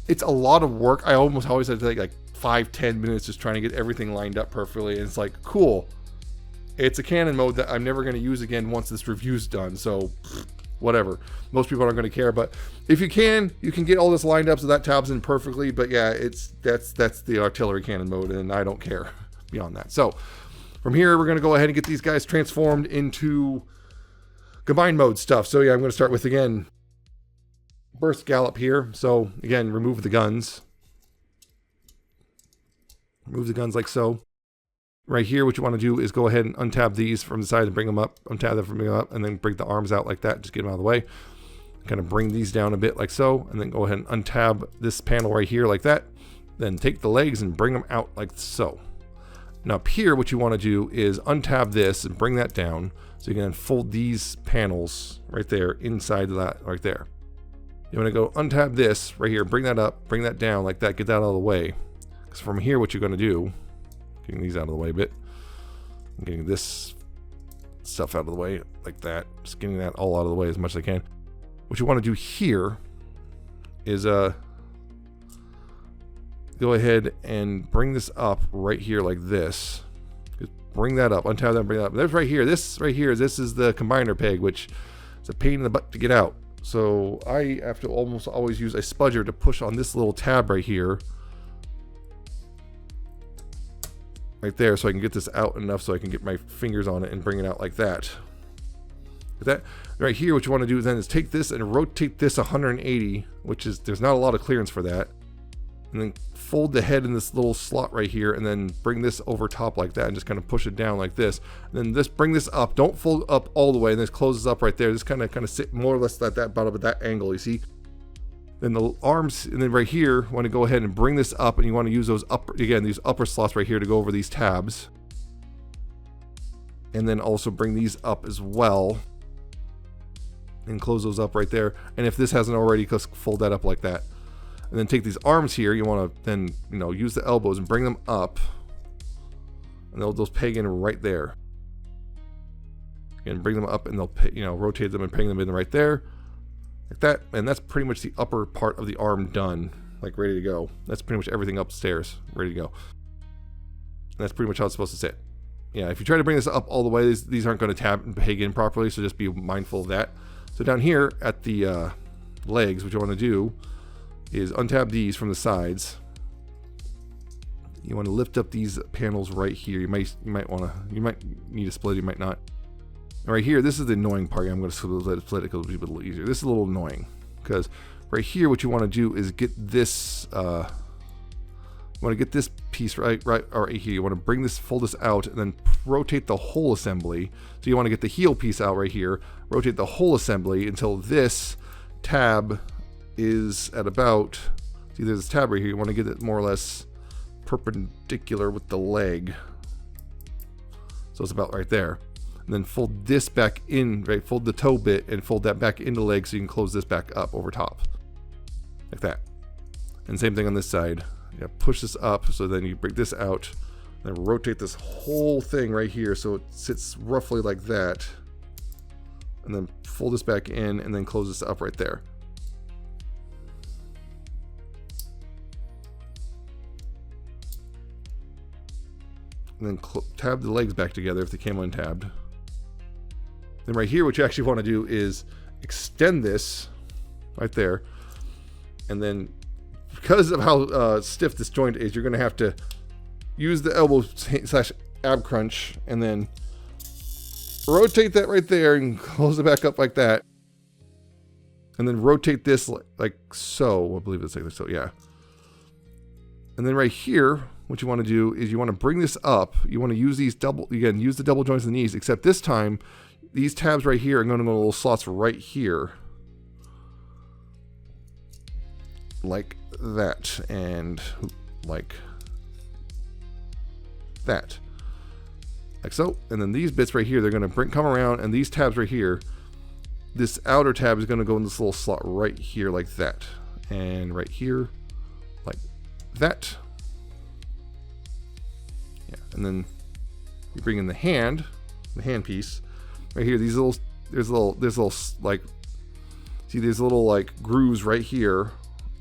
It's a lot of work. I almost always have to take like 5-10 minutes just trying to get everything lined up perfectly. And it's like, cool. It's a cannon mode that I'm never going to use again once this review's done. So whatever. Most people aren't going to care, but if you can get all this lined up so that tabs in perfectly. But yeah, that's the artillery cannon mode, and I don't care beyond that. So from here, we're going to go ahead and get these guys transformed into combine mode stuff. So yeah, I'm going to start with, again, Burst Gallop here. So again, remove the guns. Remove the guns like so. Right here, what you want to do is go ahead and untab these from the side and bring them up. Untab them from up, and then bring the arms out like that. Just get them out of the way. Kind of bring these down a bit like so, and then go ahead and untab this panel right here like that. Then take the legs and bring them out like so. Now up here, what you want to do is untab this and bring that down, so you can then fold these panels right there inside of that right there. You want to go untab this right here, bring that up, bring that down like that, get that out of the way. Because from here, what you're going to do, getting these out of the way a bit, and getting this stuff out of the way like that, just getting that all out of the way as much as I can. What you want to do here is go ahead and bring this up right here like this. Just bring that up, untab that, bring that up. There's right here, this right here, this is the combiner peg, which is a pain in the butt to get out. So I have to almost always use a spudger to push on this little tab right here. Right there, so I can get this out enough so I can get my fingers on it and bring it out like that. That right here, what you want to do then is take this and rotate this 180, which is, there's not a lot of clearance for that. And then fold the head in this little slot right here, and then bring this over top like that, and just kind of push it down like this. And then bring this up. Don't fold up all the way, and this closes up right there. Just kind of sit more or less at that bottom at that angle. You see. Then the arms, and then right here, want to go ahead and bring this up, and you want to use those upper, again, these upper slots right here to go over these tabs. And then also bring these up as well, and close those up right there. And if this hasn't already, just fold that up like that. And then take these arms here, you want to then, use the elbows and bring them up, and those peg in right there. And bring them up, and they'll, rotate them and peg them in right there. Like that, and that's pretty much the upper part of the arm done, like ready to go. That's pretty much everything upstairs, ready to go. And that's pretty much how it's supposed to sit. Yeah, if you try to bring this up all the way, these aren't going to tab and peg in properly, so just be mindful of that. So down here at the legs, what you want to do is untab these from the sides. You want to lift up these panels right here. You might need a split, you might not. Right here, this is the annoying part. I'm going to split it because it'll be a little easier. This is a little annoying because right here, what you want to do is get this. You want to get this piece right here. You want to bring this, fold this out, and then rotate the whole assembly. So you want to get the heel piece out right here. Rotate the whole assembly until this tab is at about. See, there's this tab right here. You want to get it more or less perpendicular with the leg. So it's about right there. And then fold this back in, right? Fold the toe bit and fold that back into the leg so you can close this back up over top. Like that. And same thing on this side. Yeah, push this up so then you break this out. And then rotate this whole thing right here so it sits roughly like that. And then fold this back in and then close this up right there. And then tab the legs back together if they came untabbed. Then right here, what you actually want to do is extend this right there. And then because of how stiff this joint is, you're going to have to use the elbow / ab crunch and then rotate that right there and close it back up like that. And then rotate this like so. I believe it's like so, yeah. And then right here, what you want to do is you want to bring this up. You want to use these use the double joints in the knees, except this time, these tabs right here are going to go to little slots right here. Like that, and like that. Like so. And then these bits right here, they're going to come around, and these tabs right here, this outer tab is going to go in this little slot right here like that. And right here, like that. Yeah, and then you bring in the hand piece. Right here, there's little like, see there's little like grooves right here,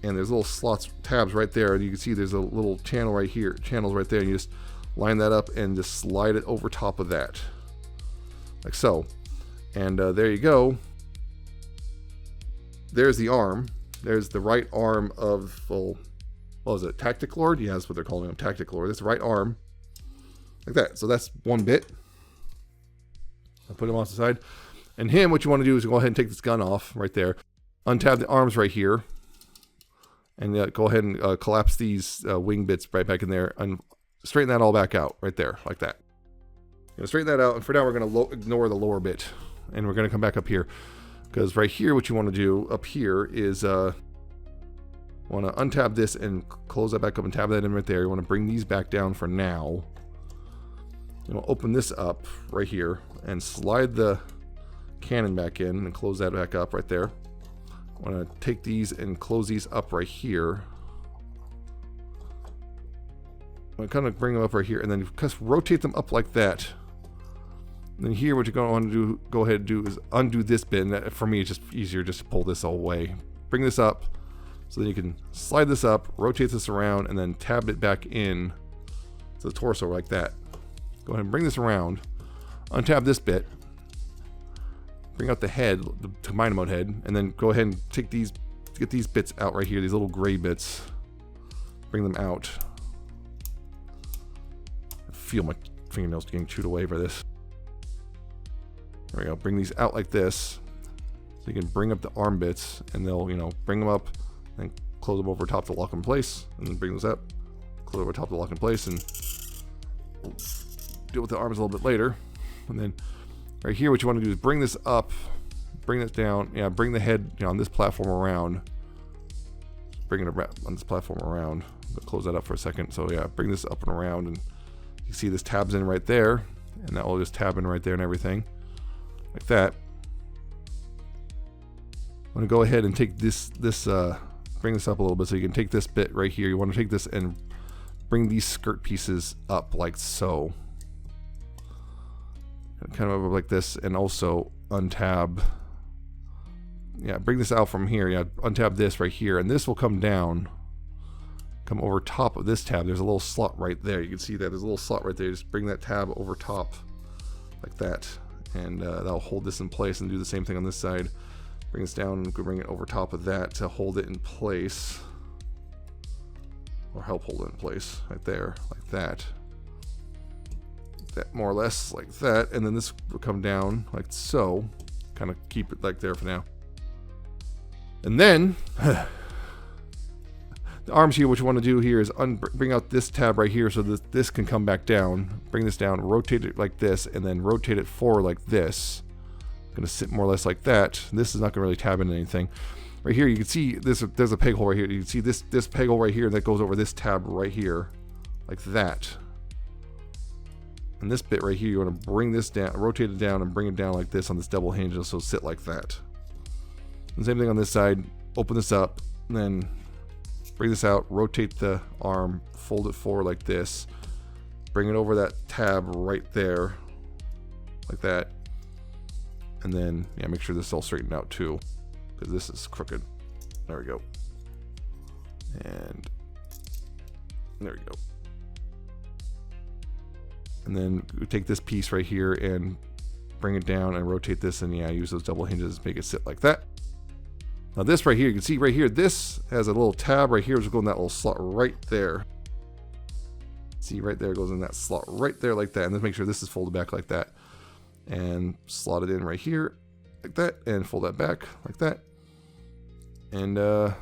and there's little slots, tabs right there, and you can see there's a little channels right there, and you just line that up and just slide it over top of that, like so. And there you go. There's the arm. There's the right arm of, well, what was it, Tacticlord? Yeah, that's what they're calling him, Tacticlord. That's the right arm. Like that. So that's one bit. I'll put him off the side. And him, what you want to do is go ahead and take this gun off right there. Untab the arms right here. And go ahead and collapse these wing bits right back in there. And straighten that all back out right there, like that. Straighten that out. And for now, we're going to ignore the lower bit. And we're going to come back up here. Because right here, what you want to do up here is... want to untab this and close that back up and tab that in right there. You want to bring these back down for now. You want to open this up right here and slide the cannon back in and close that back up right there. I want to take these and close these up right here. I'm going to kind of bring them up right here and then just rotate them up like that. And then here, what you're going to want to do, go ahead and do is undo this bit. And that, for me, it's just easier just to pull this all away. Bring this up. So then you can slide this up, rotate this around, and then tab it back in to the torso like that. Go ahead and bring this around, untab this bit, bring out the head, the combine mode head, and then go ahead and take these, get these bits out right here, these little gray bits, bring them out. I feel my fingernails getting chewed away by this. There we go, bring these out like this, so you can bring up the arm bits, and they'll, you know, bring them up, and close them over top to lock in place, and then bring those up, close over top to lock in place, and we'll deal with the arms a little bit later. And then right here, what you want to do is bring this up, bring this down, yeah, bring the head, you know, on this platform around, bring it around on this platform around. I'll close that up for a second. So yeah, bring this up and around, and you see this tabs in right there, and that will just tab in right there and everything, like that. I'm gonna go ahead and take this bring this up a little bit so you can take this bit right here. You want to take this and bring these skirt pieces up like so. Kind of like this, and also untab. Yeah, bring this out from here. Yeah, untab this right here, and this will come down, come over top of this tab. There's a little slot right there. You can see that there's a little slot right there. Just bring that tab over top like that, and that'll hold this in place, and do the same thing on this side. Bring this down and bring it over top of that to hold it in place, or help hold it in place right there, like that. That more or less like that, and then this will come down like so. Kind of keep it like there for now. And then the arms here, what you want to do here is bring out this tab right here so that this can come back down. Bring this down, rotate it like this, and then rotate it forward like this. Going to sit more or less like that. This is not going to really tab into anything. Right here, you can see this. There's a peg hole right here. You can see this peg hole right here that goes over this tab right here, like that. And this bit right here, you want to bring this down, rotate it down, and bring it down like this on this double hinge, so it'll sit like that. And same thing on this side. Open this up, and then bring this out, rotate the arm, fold it forward like this, bring it over that tab right there, like that. And then, yeah, make sure this is all straightened out too, because this is crooked. There we go. And there we go. And then we take this piece right here and bring it down and rotate this, and yeah, use those double hinges to make it sit like that. Now this right here, you can see right here, this has a little tab right here, which will go in that little slot right there. See right there, it goes in that slot right there like that. And then make sure this is folded back like that. And slot it in right here like that, and fold that back like that. And yeah,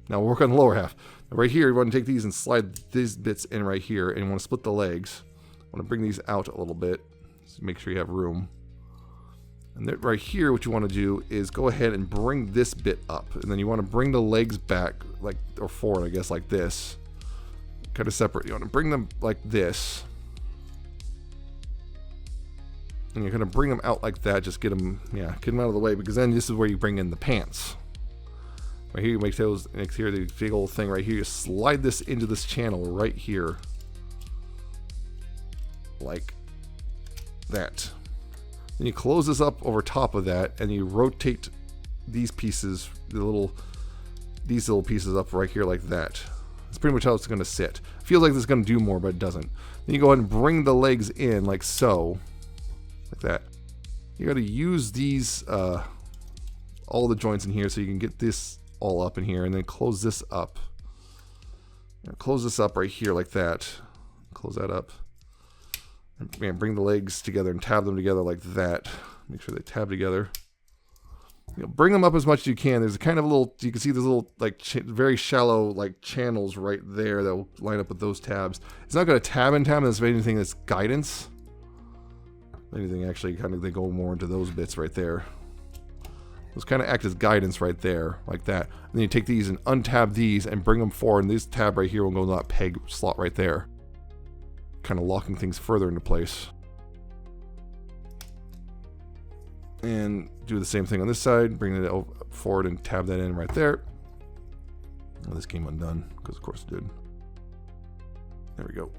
now we'll work on the lower half. Right here, you want to take these and slide these bits in right here, and you want to split the legs. I want to bring these out a little bit, so make sure you have room. And then right here, what you want to do is go ahead and bring this bit up, and then you want to bring the legs back, like, or forward, I guess, like this. Kind of separate. You want to bring them like this. And you're going to bring them out like that. Just get them, yeah, get them out of the way, because then this is where you bring in the pants. Right here, you make those, next here, the big old thing right here. You slide this into this channel right here, like that. Then you close this up over top of that, and you rotate these pieces, these little pieces up right here like that. That's pretty much how it's going to sit. Feels like it's going to do more, but it doesn't. Then you go ahead and bring the legs in like so. Like that. You got to use these all the joints in here so you can get this all up in here, and then close this up. Close this up right here like that. Close that up. And bring the legs together and tab them together like that. Make sure they tab together. Bring them up as much as you can. There's a kind of little, you can see there's little like very shallow like channels right there that will line up with those tabs. It's not going to tab and tab. That's anything that's guidance. Anything actually kind of, they go more into those bits right there. Those kind of act as guidance right there, like that. And then you take these and untab these and bring them forward. And this tab right here will go into that peg slot right there. Kind of locking things further into place. And do the same thing on this side. Bring it forward and tab that in right there. Oh, this came undone, because of course it did. There we go.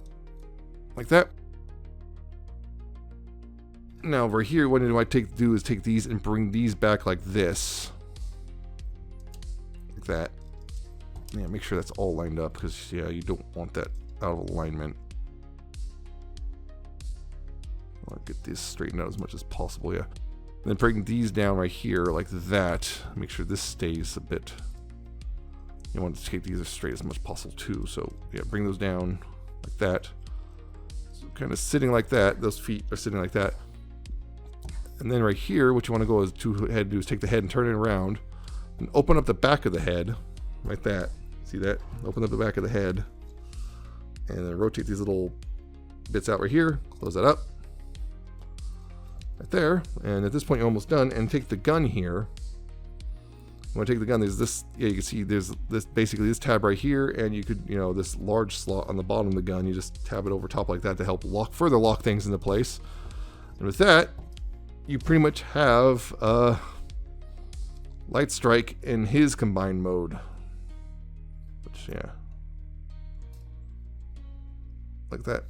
Like that. Now over here, what do I do is take these and bring these back like this. Like that. Yeah, make sure that's all lined up, because yeah, you don't want that out of alignment. I'll get this straightened out as much as possible, yeah. And then bring these down right here like that. Make sure this stays a bit. You want to take these as straight as much as possible too. So yeah, bring those down like that. So kind of sitting like that. Those feet are sitting like that. And then right here, what you want to go is do is take the head and turn it around and open up the back of the head like that. See that? Open up the back of the head and then rotate these little bits out right here. Close that up. Right there, and at this point you're almost done. And take the gun here. When I take the gun, there's this. Yeah, you can see there's this basically this tab right here, and you could, you know, this large slot on the bottom of the gun. You just tab it over top like that to help further lock things into place. And with that, you pretty much have Light Strike in his combined mode. Which yeah, like that.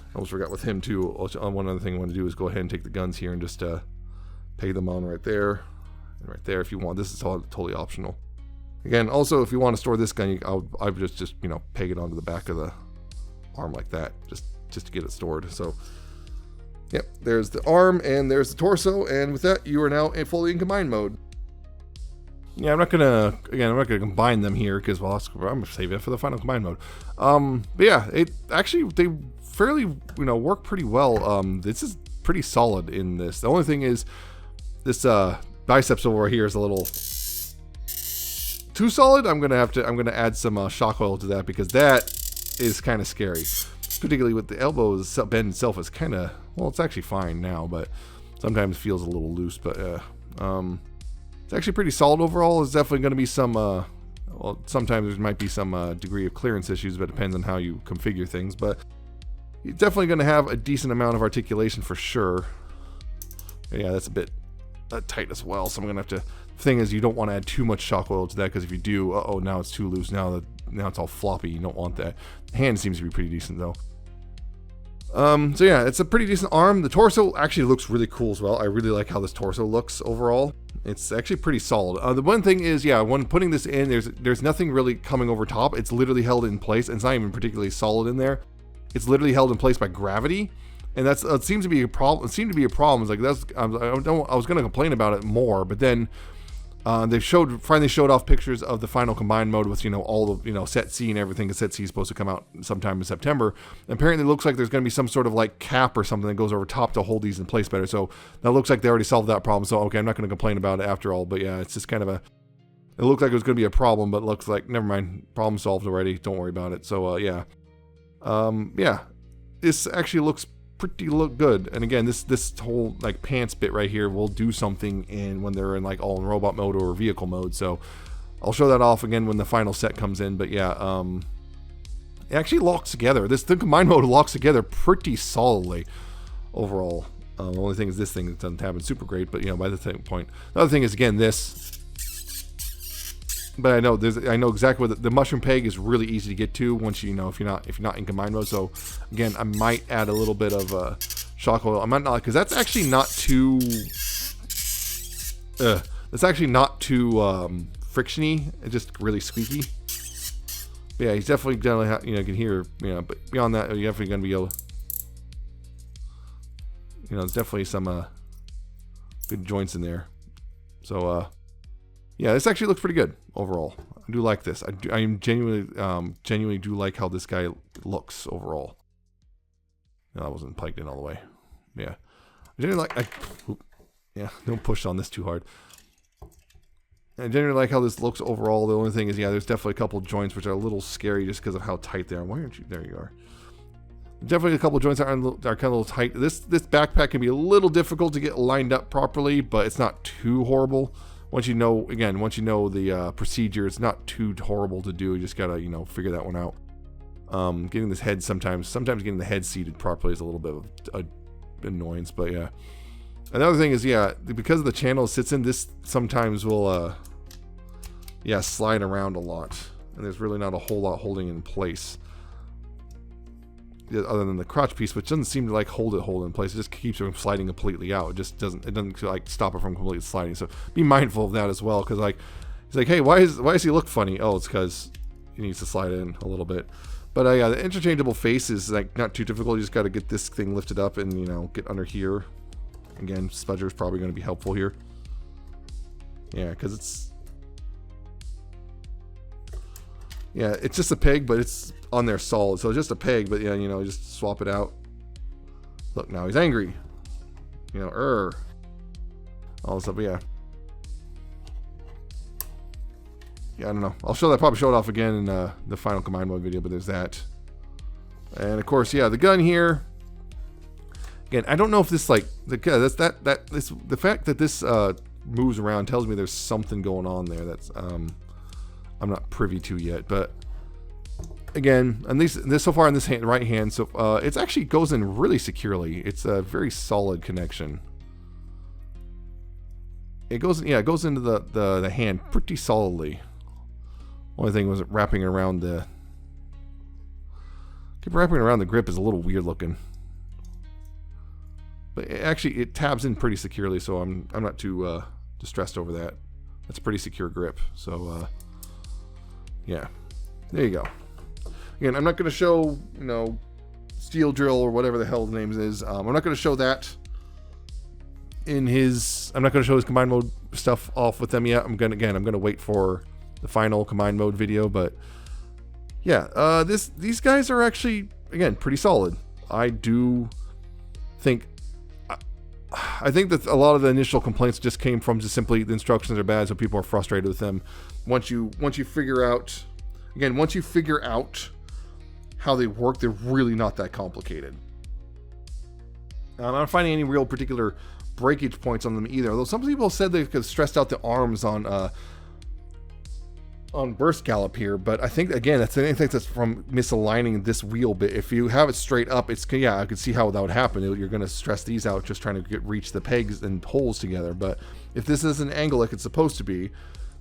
I almost forgot with him too. One other thing I want to do is go ahead and take the guns here and just peg them on right there and right there if you want. This is totally optional. Again, also if you want to store this gun, I would just you know, peg it onto the back of the arm like that, just to get it stored. So, yep, there's the arm and there's the torso, and with that, you are now fully in combined mode. Yeah, I'm not gonna combine them here because well, I'm gonna save it for the final combine mode. But yeah, they fairly, you know, work pretty well. This is pretty solid in this. The only thing is this biceps over here is a little too solid. I'm gonna add some shock oil to that, because that is kind of scary, particularly with the elbows. Bend itself is kind of, well, it's actually fine now, but sometimes feels a little loose. But it's actually pretty solid overall. There's definitely going to be some, well, sometimes there might be some degree of clearance issues, but it depends on how you configure things. But you're definitely going to have a decent amount of articulation for sure. And yeah, that's a bit tight as well. So I'm going to have to, the thing is, you don't want to add too much shock oil to that, because if you do, uh-oh, now it's too loose. Now it's all floppy. You don't want that. The hand seems to be pretty decent though. So yeah, it's a pretty decent arm. The torso actually looks really cool as well. I really like how this torso looks overall. It's actually pretty solid. The one thing is, yeah, when putting this in, there's nothing really coming over top. It's literally held in place, and it's not even particularly solid in there. It's literally held in place by gravity, and that's it seems to be a problem. It seemed to be a problem. It's like I was going to complain about it more, but then they finally showed off pictures of the final combined mode with, you know, all the, you know, set C and everything. The set C is supposed to come out sometime in September. And apparently it looks like there's going to be some sort of like cap or something that goes over top to hold these in place better. So that looks like they already solved that problem. So okay, I'm not going to complain about it after all. But yeah, it's just kind of it looked like it was going to be a problem, but it looks like, never mind, problem solved already. Don't worry about it. So yeah, this actually looks pretty good. And again, this whole like pants bit right here will do something when they're in like all in robot mode or vehicle mode. So I'll show that off again when the final set comes in. But yeah, it actually locks together. The combined mode locks together pretty solidly overall. The only thing is this thing doesn't happen super great, but you know, by the same point. The other thing is, again, this. But I know exactly what the mushroom peg is really easy to get to once you know if you're not in combined mode. So again, I might add a little bit of shock oil. I might not, because that's actually not too frictiony. It's just really squeaky. But yeah, he's definitely you know, you can hear, you know, but beyond that, you're definitely gonna be able, you know, there's definitely some good joints in there. So yeah, this actually looks pretty good overall. I do like this. I am genuinely do like how this guy looks overall. No, I wasn't plugged in all the way. Yeah, I genuinely like. Yeah, don't push on this too hard. I generally like how this looks overall. The only thing is, yeah, there's definitely a couple joints which are a little scary just because of how tight they are. Why aren't you? There you are. Definitely a couple joints that are kind of a little tight. This backpack can be a little difficult to get lined up properly, but it's not too horrible. Once you know, again, once you know the procedure, it's not too horrible to do. You just gotta, you know, figure that one out. Getting this head sometimes getting the head seated properly is a little bit of an annoyance, but yeah. Another thing is, yeah, because of the channel it sits in, this sometimes will, yeah, slide around a lot. And there's really not a whole lot holding in place. Other than the crotch piece, which doesn't seem to like hold it in place. It just keeps it from sliding completely out. It just doesn't like stop it from completely sliding. So be mindful of that as well. Because like, he's like, hey, why does he look funny? Oh, it's because he needs to slide in a little bit. But yeah, the interchangeable face is like not too difficult. You just got to get this thing lifted up and, you know, get under here. Again, Spudger is probably going to be helpful here. Yeah, because it's... Yeah, it's just a peg, but it's on there solid. So it's just a peg, but yeah, you know, just swap it out. Look, now he's angry. You know, all this stuff, but yeah. Yeah, I don't know. I'll probably show it off again in the final combine mode video, but there's that. And of course, yeah, the gun here. Again, I don't know if this like the fact that this moves around tells me there's something going on there that's I'm not privy to yet. But again, at least this so far in this right hand, so it actually goes in really securely. It's a very solid connection. It goes into the hand pretty solidly. Only thing was wrapping around the grip is a little weird looking. But it tabs in pretty securely, so I'm not too distressed over that. That's a pretty secure grip. So yeah, there you go. Again, I'm not going to show, you know, Steel Drill or whatever the hell his name is. I'm not going to show that in his. I'm not going to show his combined mode stuff off with them yet. I'm going to wait for the final combined mode video. But yeah, these guys are actually, again, pretty solid. I think that a lot of the initial complaints just came from just simply the instructions are bad, so people are frustrated with them. Once you figure out, again, once you figure out how they work, they're really not that complicated. I'm not finding any real particular breakage points on them either. Although some people said they could stressed out the arms on Burst Gallop here, but I think again that's from misaligning this wheel bit. If you have it straight up, it's, yeah, I could see how that would happen. You're going to stress these out just trying to reach the pegs and holes together. But if this is an angle like it's supposed to be,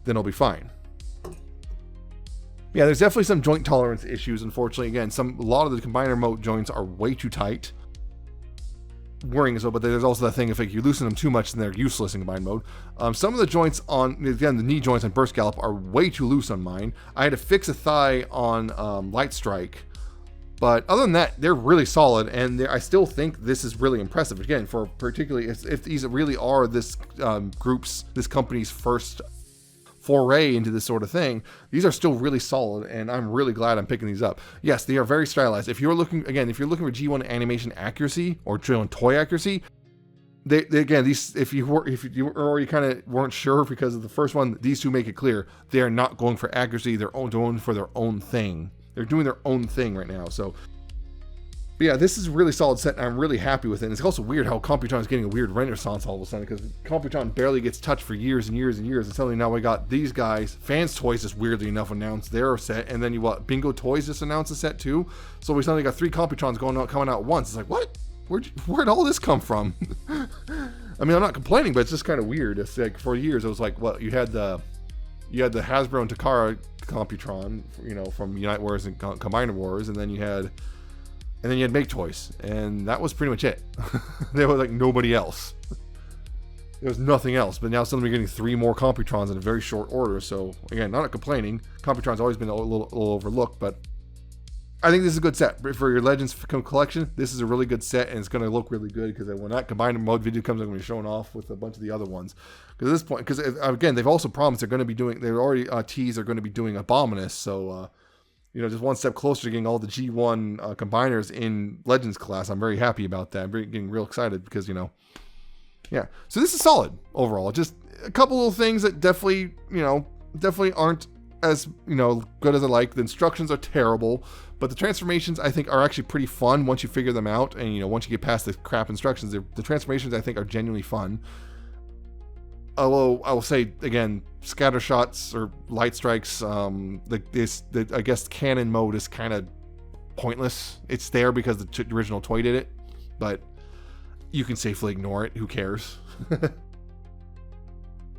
then it'll be fine. Yeah, there's definitely some joint tolerance issues. Unfortunately, again, a lot of the combiner mode joints are way too tight. Worrying as well, but there's also that thing if like you loosen them too much, then they're useless in combined mode. Some of the joints on, again, the knee joints on Burst Gallop are way too loose on mine. I had to fix a thigh on Light Strike, but other than that, they're really solid, and I still think this is really impressive. Again, for particularly if these really are this company's first foray into this sort of thing, these are still really solid, and I'm really glad I'm picking these up. Yes, they are very stylized. If you're looking for G1 animation accuracy or G1 toy accuracy, they again, these, if you already kind of weren't sure because of the first one, these two make it clear they are not going for accuracy. They're doing for their own thing. They're doing their own thing right now. So, but yeah, this is a really solid set, and I'm really happy with it. And it's also weird how Computron is getting a weird renaissance all of a sudden, because Computron barely gets touched for years and years and years, and suddenly now we got these guys. Fans Toys just weirdly enough announced their set, and then Bingo Toys just announced a set too. So we suddenly got 3 Computrons coming out at once. It's like, what? Where'd all this come from? I mean, I'm not complaining, but it's just kind of weird. It's like for years it was like, what, you had the Hasbro and Takara Computron, you know, from Unite Wars and Combiner Wars, and then you had Make Toys, and that was pretty much it. There was like nobody else. There was nothing else, but now suddenly we're getting 3 more Computrons in a very short order. So again, not complaining. Computron's always been a little overlooked, but I think this is a good set for your Legends collection. This is a really good set, and it's going to look really good because when that combined mode video comes, I'm going to be showing off with a bunch of the other ones. Because at this point, because again, they've also promised they're going to be doing. They're already teased they're going to be doing Abominus, so. You know, just one step closer to getting all the G1 combiners in Legends class. I'm very happy about that. I'm getting real excited because, you know, Yeah, so this is solid overall. Just a couple little things that definitely, definitely aren't as, good as I like. The instructions are terrible, but the transformations I think are actually pretty fun once you figure them out. And, once you get past the crap instructions, the transformations I think are genuinely fun. Although I will say again, scatter shots or light strikes, I guess cannon mode is kind of pointless. It's there because the original toy did it, but you can safely ignore it. Who cares?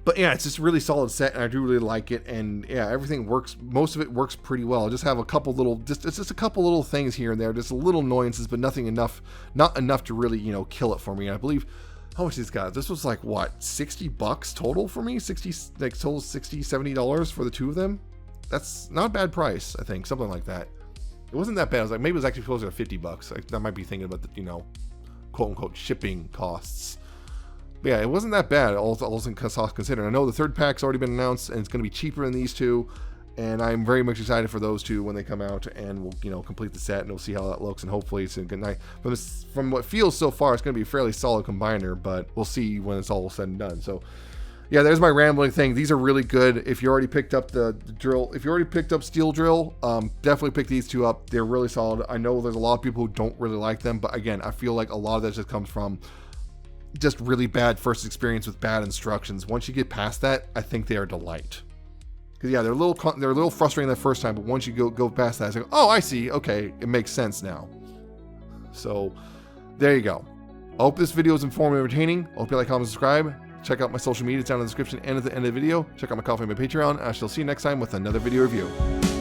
But yeah, it's just a really solid set, and I do really like it. And yeah, everything works. Most of it works pretty well. I just have a couple little, it's just a couple little things here and there, just little annoyances, but not enough to really, kill it for me. And I believe, how much these guys? This was like what, $60 total for me? Total $60-$70 for the two of them. That's not a bad price. I think something like that. It wasn't that bad. I was like, maybe it was actually closer to $50. I might be thinking about the, quote unquote shipping costs. But yeah, it wasn't that bad, all things considered. I know the third pack's already been announced, and it's going to be cheaper than these two, and I'm very much excited for those two when they come out, and we'll complete the set, and we'll see how that looks, and hopefully it's a good night. From what feels so far, it's going to be a fairly solid combiner, but we'll see when it's all said and done. So yeah, there's my rambling thing. These are really good. If you already picked up the drill, if you already picked up steel drill, definitely pick these two up. They're really solid. I know there's a lot of people who don't really like them, but again, I feel like a lot of that just comes from just really bad first experience with bad instructions. Once you get past that, I think they are a delight. Because yeah, they're a little frustrating the first time, but once you go past that, it's like, oh, I see. Okay, it makes sense now. So there you go. I hope this video is informative and entertaining. I hope you like, comment, subscribe. Check out my social media. It's down in the description and at the end of the video. Check out my Coffee and my Patreon. I shall see you next time with another video review.